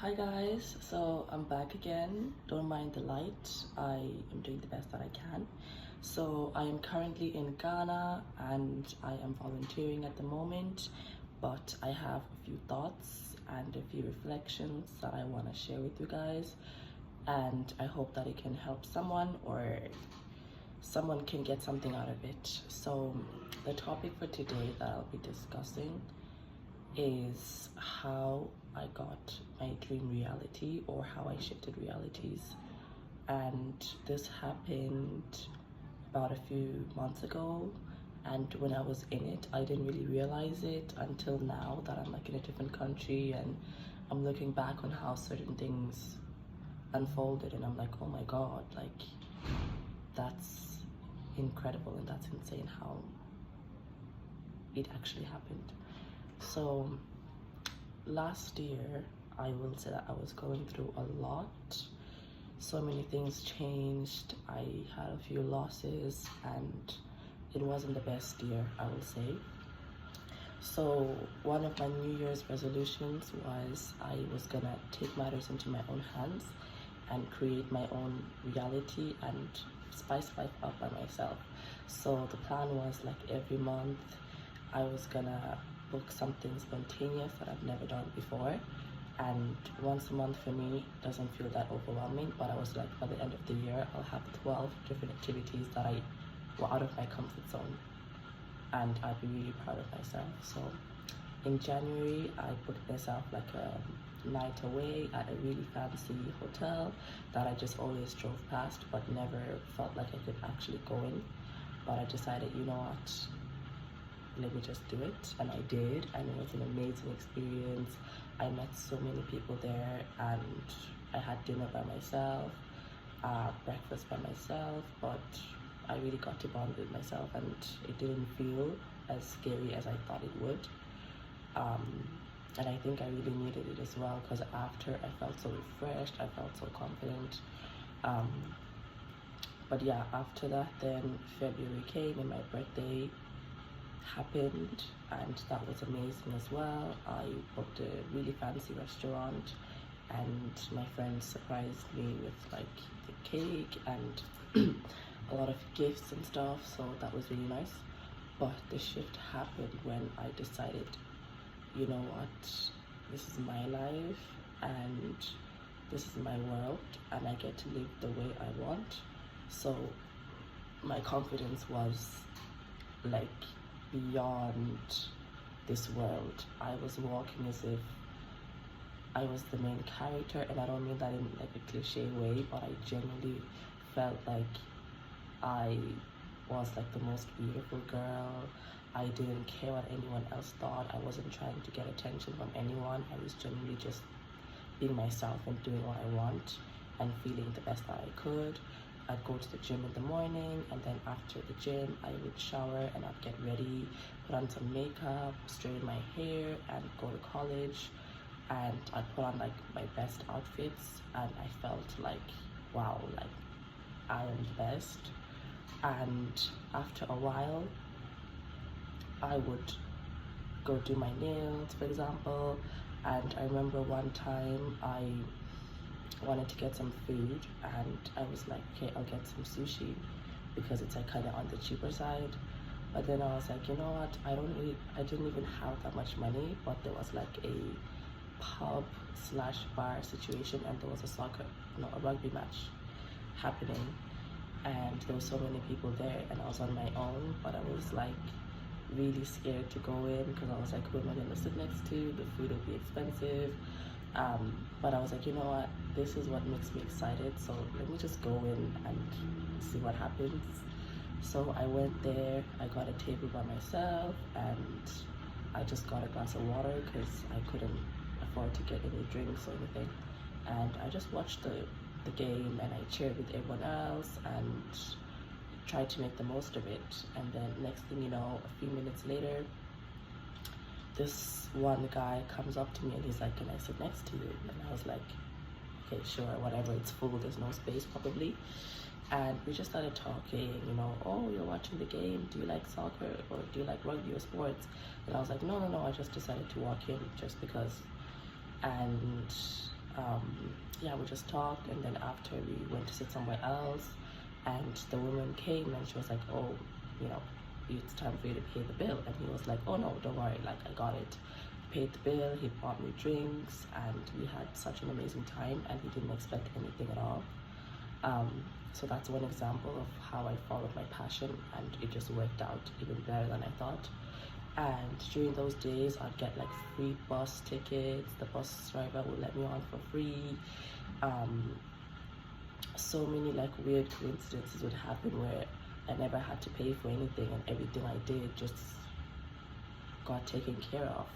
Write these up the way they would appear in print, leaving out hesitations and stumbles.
Hi guys, so I'm back again. Don't mind the light. I am doing the best that I can. So I am currently in Ghana and I am volunteering at the moment, but I have a few thoughts and a few reflections that I want to share with you guys, and I hope that it can help someone or someone can get something out of it. So the topic for today that I'll be discussing is how I got my dream reality, or how I shifted realities. And this happened about a few months ago, and when I was in it, I didn't really realize it until now that I'm like in a different country and I'm looking back on how certain things unfolded, and I'm like, oh my god, like that's incredible and that's insane how it actually happened. So last year, I will say that I was going through a lot. So many things changed. I had a few losses and it wasn't the best year, I will say. So one of my New Year's resolutions was I was gonna take matters into my own hands and create my own reality and spice life up by myself. So the plan was like every month I was gonna book something spontaneous that I've never done before, and once a month for me doesn't feel that overwhelming, but I was like, by the end of the year I'll have 12 different activities that I were out of my comfort zone, and I'd be really proud of myself. So in January I booked myself like a night away at a really fancy hotel that I just always drove past but never felt like I could actually go in. But I decided, you know what, let me just do it, and I did, and it was an amazing experience. I met so many people there, and I had dinner by myself, breakfast by myself, but I really got to bond with myself, and it didn't feel as scary as I thought it would. And I think I really needed it as well, because after I felt so refreshed, I felt so confident. But yeah, after that, then February came and my birthday happened, and that was amazing as well. I booked a really fancy restaurant, and my friends surprised me with like the cake and a lot of gifts and stuff, so that was really nice. But the shift happened when I decided, you know what, this is my life and this is my world and I get to live the way I want. So my confidence was like beyond this world. I was walking as if I was the main character, and I don't mean that in like a cliche way, but I genuinely felt like I was like the most beautiful girl. I didn't care what anyone else thought. I wasn't trying to get attention from anyone. I was genuinely just being myself and doing what I want and feeling the best that I could. I'd go to the gym in the morning, and then after the gym I would shower and I'd get ready, put on some makeup, straighten my hair, and go to college. And I'd put on like my best outfits, and I felt like, wow, like I am the best. And after a while I would go do my nails, for example, and I remember one time I wanted to get some food, and I was like, okay, I'll get some sushi because it's like kind of on the cheaper side. But then I was like, you know what, I didn't even have that much money, but there was like a pub slash bar situation, and there was a rugby match happening, and there were so many people there, and I was on my own, but I was like really scared to go in because I was like, who am I gonna sit next to? The food will be expensive. But I was like, you know what, this is what makes me excited, so let me just go in and see what happens. So I went there, I got a table by myself, and I just got a glass of water because I couldn't afford to get any drinks or anything. And I just watched the game, and I cheered with everyone else and tried to make the most of it. And then next thing you know, a few minutes later, this one guy comes up to me and he's like, can I sit next to you? And I was like, okay, sure, whatever, it's full, there's no space probably. And we just started talking, you know, oh, you're watching the game, do you like soccer, or do you like rugby or sports? And I was like, no, I just decided to walk in just because. And Yeah, we just talked, and then after we went to sit somewhere else, and the woman came and she was like, oh, you know, it's time for you to pay the bill. And he was like, oh no, don't worry, like I got it. Paid the bill, he bought me drinks, and we had such an amazing time, and he didn't expect anything at all. So that's one example of how I followed my passion, and it just worked out even better than I thought. And during those days, I'd get like free bus tickets. The bus driver would let me on for free. So many like weird coincidences would happen where I never had to pay for anything, and everything I did just got taken care of.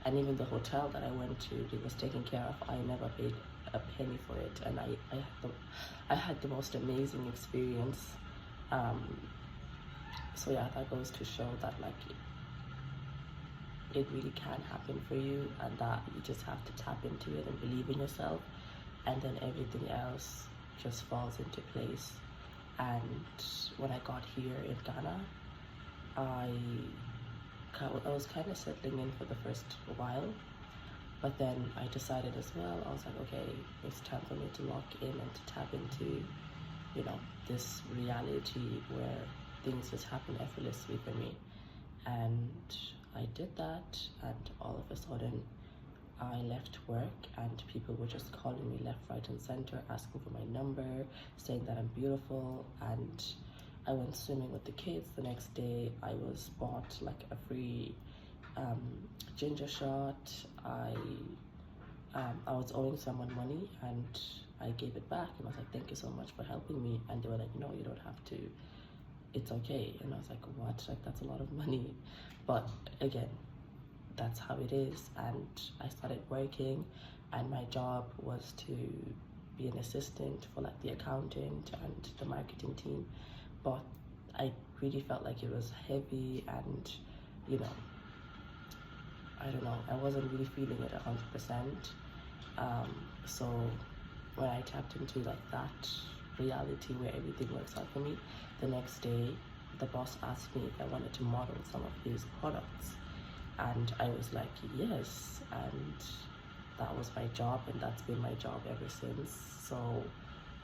And even the hotel that I went to, it was taken care of. I never paid a penny for it, and I had the most amazing experience. So yeah, that goes to show that like it really can happen for you, and that you just have to tap into it and believe in yourself, and then everything else just falls into place. And when I got here in Ghana, I was kind of settling in for the first while, but then I decided as well, I was like, okay, it's time for me to lock in and to tap into, you know, this reality where things just happen effortlessly for me. And I did that, and all of a sudden I left work and people were just calling me left, right and center, asking for my number, saying that I'm beautiful. And I went swimming with the kids. The next day I was bought like a free ginger shot. I was owing someone money, and I gave it back, and I was like, thank you so much for helping me. And they were like, no, you don't have to, it's okay. And I was like, what? Like, that's a lot of money. But again, that's how it is. And I started working, and my job was to be an assistant for like the accountant and the marketing team. But I really felt like it was heavy, and you know, I don't know, I wasn't really feeling it 100%. So when I tapped into like that reality where everything works out for me, the next day the boss asked me if I wanted to model some of his products, and I was like, yes. And that was my job, and that's been my job ever since. So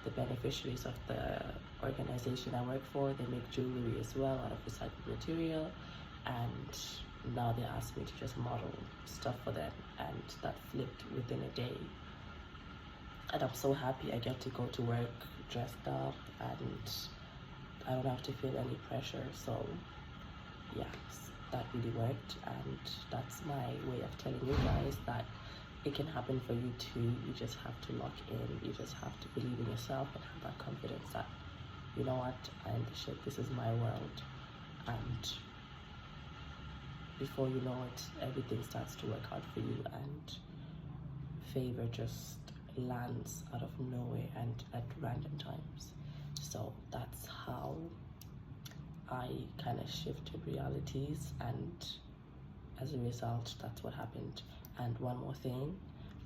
the beneficiaries of the organization I work for, they make jewelry as well out of recycled material, and now they ask me to just model stuff for them, and that flipped within a day. And I'm so happy I get to go to work dressed up, and I don't have to feel any pressure. So yeah, that really worked, and that's my way of telling you guys that it can happen for you too. You just have to lock in, you just have to believe in yourself and have that confidence that, you know what, I am the shit, this is my world. And before you know it, everything starts to work out for you, and favor just lands out of nowhere and at random times. So that's how I kind of shifted realities, and as a result, that's what happened. And one more thing,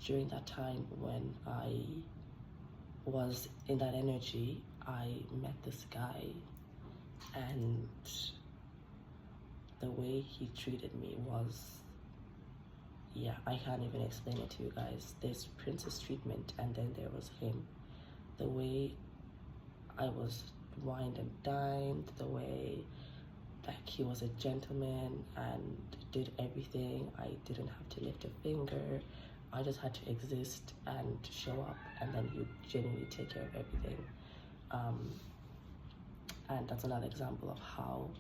during that time when I was in that energy, I met this guy, and the way he treated me was, yeah, I can't even explain it to you guys. There's princess treatment, and then there was him. The way I was wined and dined, the way like he was a gentleman and did everything. I didn't have to lift a finger. I just had to exist and show up, and then you genuinely take care of everything. And that's another example of how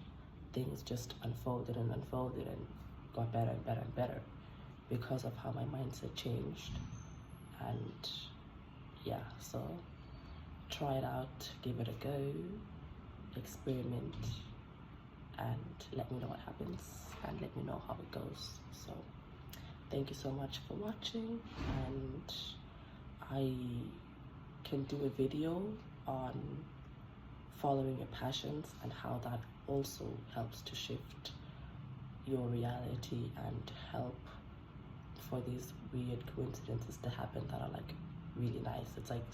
things just unfolded and unfolded and got better and better and better because of how my mindset changed. And yeah, so try it out, give it a go, experiment, and let me know what happens, and let me know how it goes. So thank you so much for watching, and I can do a video on following your passions and how that also helps to shift your reality and help for these weird coincidences to happen that are like really nice. It's like